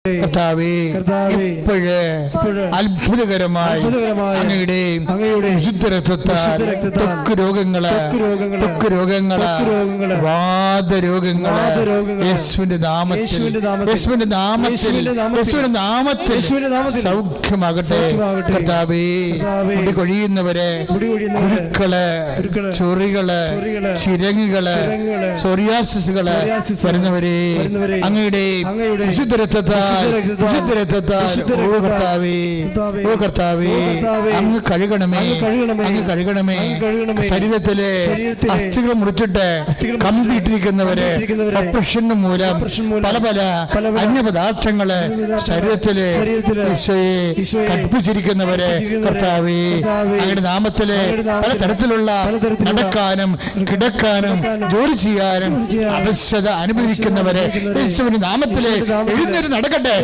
കർത്താവേ, ഇപ്പോഴ് അത്ഭുതകരമായി അങ്ങയുടെ വിശുദ്ധ രക്തത്താൽ ത്വക്ക് രോഗങ്ങള്, വാതരോഗങ്ങള് യേശുവിന്റെ നാമത്തിൽ സൗഖ്യമാകട്ടെ. കർത്താവേ, മുടി കൊഴിയുന്നവരെ, കുരുക്കള്, ചൊറികള്, ചിരങ്ങുകള്, സോറിയാസിസുകള് വരുന്നവരെ അങ്ങയുടെ വിശുദ്ധ രക്തത്താൽ കർത്താവേ അങ്ങ് കഴുകണമേ. ശരീരത്തിലെ അസ്ഥികൾ മുറിച്ചിട്ട് കമ്പിയിട്ടിരിക്കുന്നവരെ ഓപ്പറേഷന് മൂലം പല അന്യപദാർത്ഥങ്ങള് ശരീരത്തില് കൽപ്പിച്ചിരിക്കുന്നവരെ കർത്താവേ അങ്ങയുടെ നാമത്തില് പലതരത്തിലുള്ള നടക്കാനും കിടക്കാനും ജോലി ചെയ്യാനും അവശത അനുഭവിക്കുന്നവരെ യേശുവിന്റെ നാമത്തില് എഴുന്നേറ്റ് നടക്കട്ടെ.